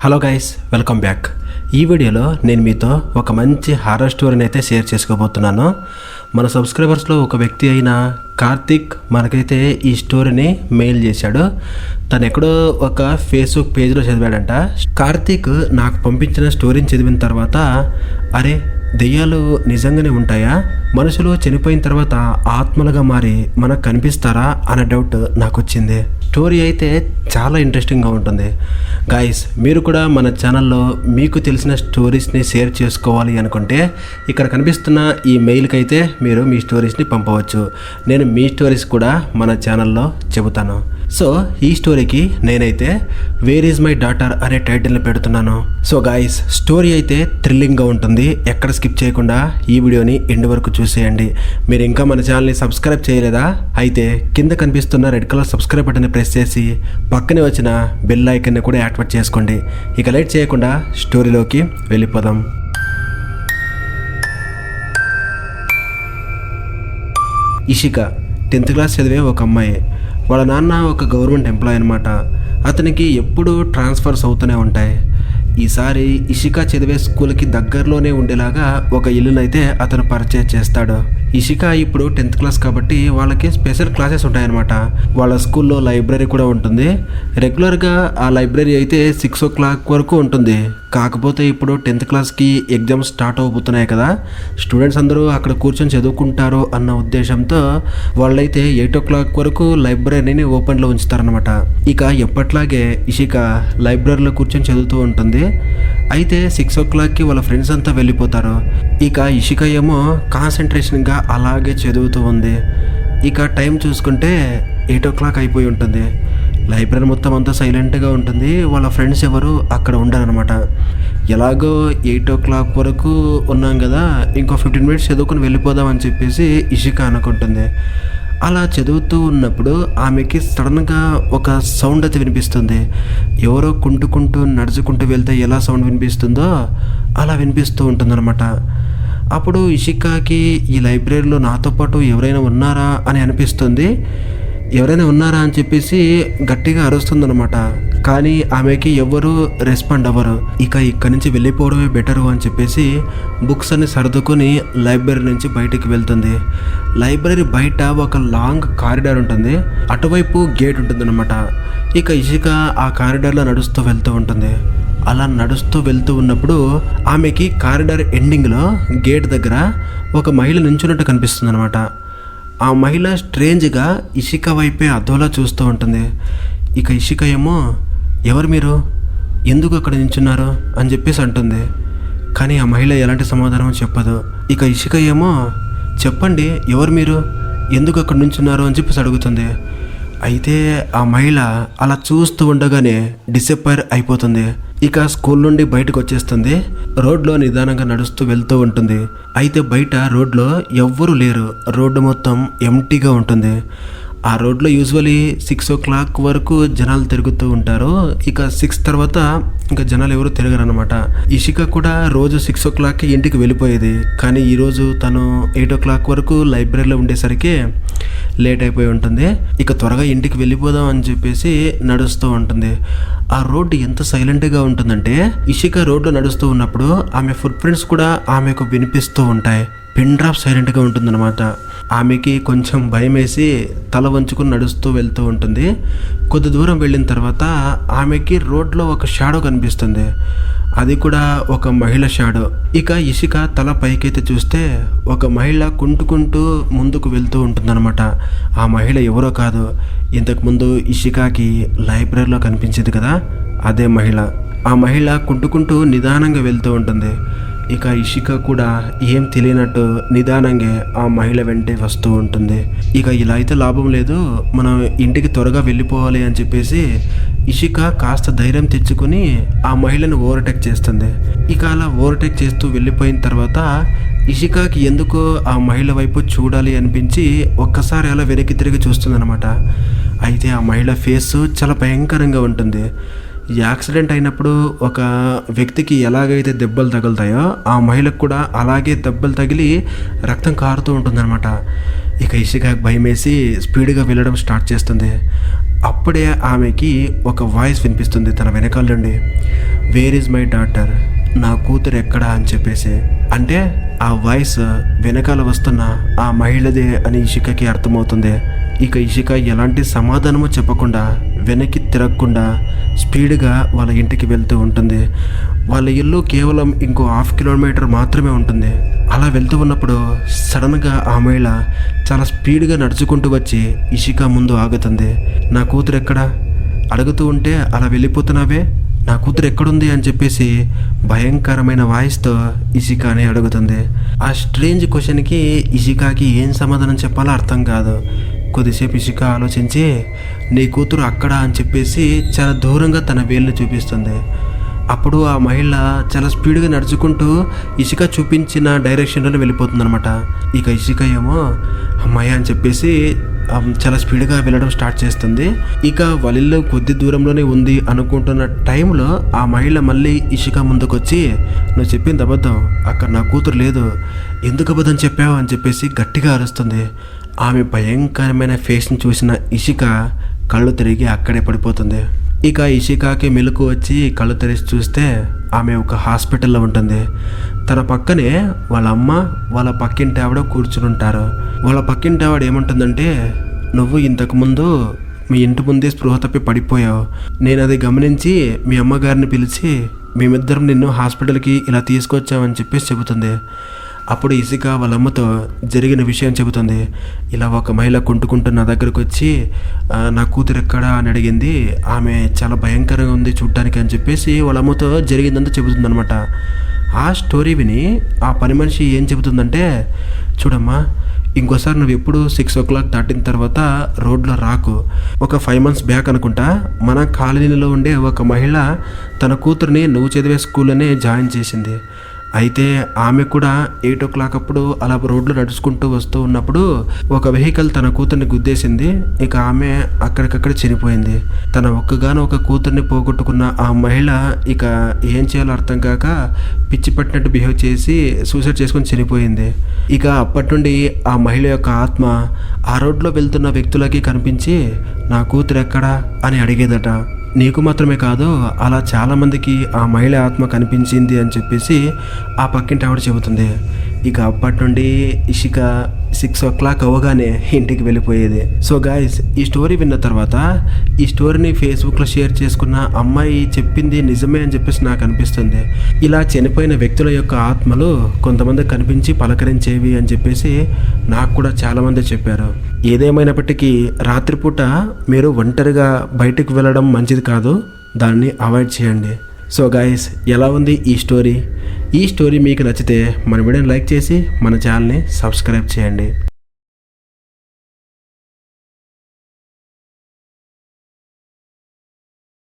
Hello guys, welcome back. ఈ వీడియోలో నేను మీతో ఒక మంచి హారర్ స్టోరీని అయితే షేర్ చేసుకోబోతున్నాను. మన సబ్స్క్రైబర్స్లో ఒక వ్యక్తి అయిన కార్తిక్ మనకైతే ఈ స్టోరీని మెయిల్ చేశాడు. తను ఎక్కడో ఒక ఫేస్బుక్ పేజ్లో చదివాడంట. కార్తిక్ నాకు పంపించిన స్టోరీని చదివిన తర్వాత, అరే దెయ్యాలు నిజంగానే ఉంటాయా, మనుషులు చనిపోయిన తర్వాత ఆత్మలుగా మారి మనకు కనిపిస్తారా అనే డౌట్ నాకు వచ్చింది. స్టోరీ అయితే చాలా ఇంట్రెస్టింగ్గా ఉంటుంది. గాయస్, మీరు కూడా మన ఛానల్లో మీకు తెలిసిన స్టోరీస్ని షేర్ చేసుకోవాలి అనుకుంటే ఇక్కడ కనిపిస్తున్న ఈ మెయిల్కి అయితే మీరు మీ స్టోరీస్ని పంపవచ్చు. నేను మీ స్టోరీస్ కూడా మన ఛానల్లో చెబుతాను. సో ఈ స్టోరీకి నేనైతే వేర్ ఈజ్ మై డాటర్ అనే టైటిల్ని పెడుతున్నాను. సో గాయస్, స్టోరీ అయితే థ్రిల్లింగ్గా ఉంటుంది. ఎక్కడ స్కిప్ చేయకుండా ఈ వీడియోని ఎండ్ వరకు చూసేయండి. మీరు ఇంకా మన ఛానల్ని సబ్స్క్రైబ్ చేయలేదా? అయితే కింద కనిపిస్తున్న రెడ్ కలర్ సబ్స్క్రైబ్ బటన్ని ప్రెస్ చేసి పక్కనే వచ్చిన బెల్ ఐకాన్ని కూడా యాక్టివేట్ చేసుకోండి. ఇక లేట్ చేయకుండా స్టోరీలోకి వెళ్ళిపోదాం. ఇషిక 10th క్లాస్ చదివే ఒక అమ్మాయి. వాళ్ళ నాన్న ఒక గవర్నమెంట్ ఎంప్లాయీ అనమాట. అతనికి ఎప్పుడూ ట్రాన్స్ఫర్స్ అవుతూనే ఉంటాయి. ఈసారి ఇషిక చదివే స్కూల్కి దగ్గరలోనే ఉండేలాగా ఒక ఇల్లునైతే అతను పర్చేజ్ చేస్తాడు. ఇషిక ఇప్పుడు 10th క్లాస్ కాబట్టి వాళ్ళకి స్పెషల్ క్లాసెస్ ఉంటాయన్నమాట. వాళ్ళ స్కూల్లో లైబ్రరీ కూడా ఉంటుంది. రెగ్యులర్గా ఆ లైబ్రరీ అయితే 6 o'clock వరకు ఉంటుంది. కాకపోతే ఇప్పుడు 10th క్లాస్కి ఎగ్జామ్స్ స్టార్ట్ అవబోతున్నాయి కదా, స్టూడెంట్స్ అందరూ అక్కడ కూర్చొని చదువుకుంటారు అన్న ఉద్దేశంతో వాళ్ళైతే 8 o'clock వరకు లైబ్రరీని ఓపెన్లో ఉంచుతారనమాట. ఇక ఎప్పట్లాగే ఇషిక లైబ్రరీలో కూర్చొని చదువుతూ ఉంటుంది. అయితే 6 o'clockకి వాళ్ళ ఫ్రెండ్స్ అంతా వెళ్ళిపోతారు. ఇక ఇషిక ఏమో కాన్సన్ట్రేషన్గా అలాగే చదువుతూ ఉంది. ఇక టైం చూసుకుంటే 8 o'clock అయిపోయి ఉంటుంది. లైబ్రరీ మొత్తం అంతా సైలెంట్గా ఉంటుంది. వాళ్ళ ఫ్రెండ్స్ ఎవరు అక్కడ ఉండరనమాట. ఎలాగో 8 o'clock వరకు ఉన్నాం కదా, ఇంకో 15 minutes చదువుకుని వెళ్ళిపోదామని చెప్పేసి ఇషిక అనుకుంటుంది. అలా చదువుతూ ఉన్నప్పుడు ఆమెకి సడన్గా ఒక సౌండ్ అయితే వినిపిస్తుంది. ఎవరో కుంటుకుంటూ నడుచుకుంటూ వెళ్తే ఎలా సౌండ్ వినిపిస్తుందో అలా వినిపిస్తూ ఉంటుందన్నమాట. అప్పుడు ఇషికాకి ఈ లైబ్రరీలో నాతో పాటు ఎవరైనా ఉన్నారా అని అనిపిస్తుంది. ఎవరైనా ఉన్నారా అని చెప్పేసి గట్టిగా అరుస్తుందన్నమాట. కానీ ఆమెకి ఎవరు రెస్పాండ్ అవ్వరు. ఇక ఇక్కడి నుంచి వెళ్ళిపోవడమే బెటరు అని చెప్పేసి బుక్స్ అన్ని సర్దుకొని లైబ్రరీ నుంచి బయటికి వెళ్తుంది. లైబ్రరీ బయట ఒక లాంగ్ కారిడార్ ఉంటుంది. అటువైపు గేట్ ఉంటుందన్నమాట. ఇక ఇషిక ఆ కారిడార్లో నడుస్తూ వెళ్తూ ఉంటుంది. అలా నడుస్తూ వెళ్తూ ఉన్నప్పుడు ఆమెకి కారిడార్ ఎండింగ్లో గేట్ దగ్గర ఒక మహిళ నించున్నట్టు కనిపిస్తుంది అనమాట. ఆ మహిళ స్ట్రేంజ్గా ఇషిక వైపే అదోలా చూస్తూ ఉంటుంది. ఇక ఇషిక ఏమో, ఎవరు మీరు, ఎందుకు అక్కడ నించున్నారు అని చెప్పేసి అంటుంది. కానీ ఆ మహిళ ఎలాంటి సమాధానం చెప్పదు. ఇక ఇషిక ఏమో, చెప్పండి ఎవరు మీరు, ఎందుకు అక్కడ నించున్నారు అని చెప్పేసి అడుగుతుంది. అయితే ఆ మహిళ అలా చూస్తూ ఉండగానే డిసప్పైర్ అయిపోతుంది. ఇక స్కూల్ నుండి బయటకు వచ్చేస్తుంది. రోడ్లో నిదానంగా నడుస్తూ వెళ్తూ ఉంటుంది. అయితే బయట రోడ్లో ఎవ్వరూ లేరు. రోడ్డు మొత్తం ఎంటీగా ఉంటుంది. ఆ రోడ్లో యూజువలీ 6 o'clock వరకు జనాలు తిరుగుతూ ఉంటారు. ఇక 6 తర్వాత ఇంకా జనాలు ఎవరు తిరగరు అనమాట. ఇషిక కూడా రోజు 6 o'clockకి ఇంటికి వెళ్ళిపోయేది. కానీ ఈరోజు తను 8 o'clock వరకు లైబ్రరీలో ఉండేసరికి లేట్ అయిపోయి ఉంటుంది. ఇక త్వరగా ఇంటికి వెళ్ళిపోదాం అని చెప్పేసి నడుస్తూ ఉంటుంది. ఆ రోడ్డు ఎంత సైలెంట్గా ఉంటుందంటే ఇషిక రోడ్లో నడుస్తూ ఉన్నప్పుడు ఆమె ఫుట్ ప్రింట్స్ కూడా ఆమెకు వినిపిస్తూ ఉంటాయి. పిన్ డ్రాప్ సైలెంట్గా ఉంటుందన్నమాట. ఆమెకి కొంచెం భయం వేసి తల వంచుకుని నడుస్తూ వెళ్తూ ఉంటుంది. కొద్ది దూరం వెళ్ళిన తర్వాత ఆమెకి రోడ్లో ఒక షాడో కనిపిస్తుంది. అది కూడా ఒక మహిళ షాడో. ఇక ఇషిక తల పైకైతే చూస్తే ఒక మహిళ కుంటుకుంటూ ముందుకు వెళ్తూ ఉంటుందన్నమాట. ఆ మహిళ ఎవరో కాదు, ఇంతకుముందు ఇషికాకి లైబ్రరీలో కనిపించింది కదా, అదే మహిళ. ఆ మహిళ కుంటుకుంటూ నిదానంగా వెళ్తూ ఉంటుంది. ఇక ఇషిక కూడా ఏం తెలియనట్టు నిదానంగా ఆ మహిళ వెంటే వస్తూ ఉంటుంది. ఇక ఇలా అయితే లాభం లేదు, మనం ఇంటికి త్వరగా వెళ్ళిపోవాలి అని చెప్పేసి ఇషిక కాస్త ధైర్యం తెచ్చుకొని ఆ మహిళను ఓవర్టేక్ చేస్తుంది. ఇక అలా ఓవర్టేక్ చేస్తూ వెళ్ళిపోయిన తర్వాత ఇషికాకి ఎందుకో ఆ మహిళ వైపు చూడాలి అనిపించి ఒక్కసారి అలా వెనక్కి తిరిగి చూస్తుందన్నమాట. అయితే ఆ మహిళ ఫేస్ చాలా భయంకరంగా ఉంటుంది. యాక్సిడెంట్ అయినప్పుడు ఒక వ్యక్తికి ఎలాగైతే దెబ్బలు తగులుతాయో ఆ మహిళకు కూడా అలాగే దెబ్బలు తగిలి రక్తం కారుతూ ఉంటుందన్నమాట. ఇక ఇషిక భయం వేసి స్పీడ్గా వెళ్ళడం స్టార్ట్ చేస్తుంది. అప్పుడే ఆమెకి ఒక వాయిస్ వినిపిస్తుంది తన వెనకాల నుండి, వేర్ ఈజ్ మై డాటర్, నా కూతురు ఎక్కడా అని చెప్పేసి. అంటే ఆ వాయిస్ వెనకాల వస్తున్న ఆ మహిళదే అని ఇషికకి అర్థమవుతుంది. ఇక ఇషిక ఎలాంటి సమాధానము చెప్పకుండా వెనక్కి తిరగకుండా స్పీడ్గా వాళ్ళ ఇంటికి వెళ్తూ ఉంటుంది. వాళ్ళ ఇల్లు కేవలం ఇంకో 1/2 కిలోమీటర్ మాత్రమే ఉంటుంది. అలా వెళ్తూ ఉన్నప్పుడు సడన్గా ఆ మహిళ చాలా స్పీడ్గా నడుచుకుంటూ వచ్చి ఇషిక ముందు ఆగుతుంది. నా కూతురు ఎక్కడా అడుగుతూ ఉంటే అలా వెళ్ళిపోతున్నావే, నా కూతురు ఎక్కడుంది అని చెప్పేసి భయంకరమైన వాయిస్తో ఇషికాని అడుగుతుంది. ఆ స్ట్రేంజ్ క్వశ్చన్కి ఇషికాకి ఏం సమాధానం చెప్పాలో అర్థం కాదు. కొద్దిసేపు ఇషిక ఆలోచించి నీ కూతురు అక్కడ అని చెప్పేసి చాలా దూరంగా తన వేళ్ళు చూపిస్తుంది. అప్పుడు ఆ మహిళ చాలా స్పీడ్గా నడుచుకుంటూ ఇషిక చూపించిన డైరెక్షన్లోనే వెళ్ళిపోతుంది అనమాట. ఇక ఇషిక ఏమో అమ్మాయి అని చెప్పేసి చాలా స్పీడ్గా వెళ్ళడం స్టార్ట్ చేస్తుంది. ఇక వాళ్ళిల్లు కొద్ది దూరంలోనే ఉంది అనుకుంటున్న టైంలో ఆ మహిళ మళ్ళీ ఇషిక ముందుకొచ్చి నువ్వు చెప్పింది అబద్ధం, అక్కడ నా కూతురు లేదు, ఎందుకు అబద్ధం చెప్పావు అని చెప్పేసి గట్టిగా అరుస్తుంది. ఆమె భయంకరమైన ఫేస్ని చూసిన ఇషిక కళ్ళు తిరిగి అక్కడే పడిపోతుంది. ఇక ఇషికాకి మెలకు వచ్చి కళ్ళు తెరిచి చూస్తే ఆమె ఒక హాస్పిటల్లో ఉంటుంది. తన పక్కనే వాళ్ళ అమ్మ, వాళ్ళ పక్కింటి ఆవిడ కూర్చుని ఉంటారు. వాళ్ళ పక్కింటి ఆవిడ ఏమంటుందంటే, నువ్వు ఇంతకుముందు మీ ఇంటి ముందే స్పృహ తప్పి పడిపోయావు, నేను అది గమనించి మీ అమ్మగారిని పిలిచి మేమిద్దరం నిన్ను హాస్పిటల్కి ఇలా తీసుకొచ్చామని చెప్పేసి చెబుతుంది. అప్పుడు ఇషిక వాళ్ళ అమ్మతో జరిగిన విషయం చెబుతుంది. ఇలా ఒక మహిళ కుంటుకుంటూ నా దగ్గరకు వచ్చి నా కూతురు ఎక్కడా అని అడిగింది, ఆమె చాలా భయంకరంగా ఉంది చూడ్డానికి అని చెప్పేసి వాళ్ళ అమ్మతో జరిగిందంతా చెబుతుంది అనమాట. ఆ స్టోరీ విని ఆ పని మనిషి ఏం చెబుతుందంటే, చూడమ్మా ఇంకోసారి నువ్వు ఎప్పుడు 6 o'clock దాటిన తర్వాత రోడ్లో రాకు. ఒక 5 months బ్యాక్ అనుకుంటా మన కాలనీలో ఉండే ఒక మహిళ తన కూతుర్ని నువ్వు చదివే స్కూల్లోనే జాయిన్ చేసింది. అయితే ఆమె కూడా 8 o'clock అప్పుడు అలా రోడ్లో నడుచుకుంటూ వస్తూ ఉన్నప్పుడు ఒక వెహికల్ తన కూతుర్ని గుద్దేసింది. ఇక ఆమె అక్కడికక్కడ చనిపోయింది. తన ఒక్కగానో ఒక కూతుర్ని పోగొట్టుకున్న ఆ మహిళ ఇక ఏం చేయాలో అర్థం కాక పిచ్చి పట్టినట్టు బిహేవ్ చేసి సూసైడ్ చేసుకొని చనిపోయింది. ఇక అప్పటి నుండి ఆ మహిళ యొక్క ఆత్మ ఆ రోడ్లో వెళ్తున్న వ్యక్తులకి కనిపించి నా కూతురు ఎక్కడా అని అడిగేదట. నీకు మాత్రమే కాదు, అలా చాలామందికి ఆ మహిళ ఆత్మ కనిపించింది అని చెప్పేసి ఆ పక్కింటి ఆవిడ చెబుతుంది. ఇక అప్పటి నుండి ఇషిక 6 o'clock అవ్వగానే ఇంటికి వెళ్ళిపోయేది. సో గాయస్, ఈ స్టోరీ విన్న తర్వాత ఈ స్టోరీని ఫేస్బుక్లో షేర్ చేసుకున్న అమ్మాయి చెప్పింది నిజమే అని చెప్పేసి నాకు అనిపిస్తుంది. ఇలా చనిపోయిన వ్యక్తుల యొక్క ఆత్మలు కొంతమంది కనిపించి పలకరించేవి అని చెప్పేసి నాకు కూడా చాలామంది చెప్పారు. ఏదేమైనప్పటికీ రాత్రిపూట మీరు ఒంటరిగా బయటకు వెళ్ళడం మంచిది కాదు, దాన్ని అవాయిడ్ చేయండి. సో గాయస్, ఎలా ఉంది ఈ స్టోరీ? ఈ స్టోరీ మీకు నచ్చితే మన వీడియోని లైక్ చేసి మన ఛానల్ని సబ్స్క్రైబ్ చేయండి.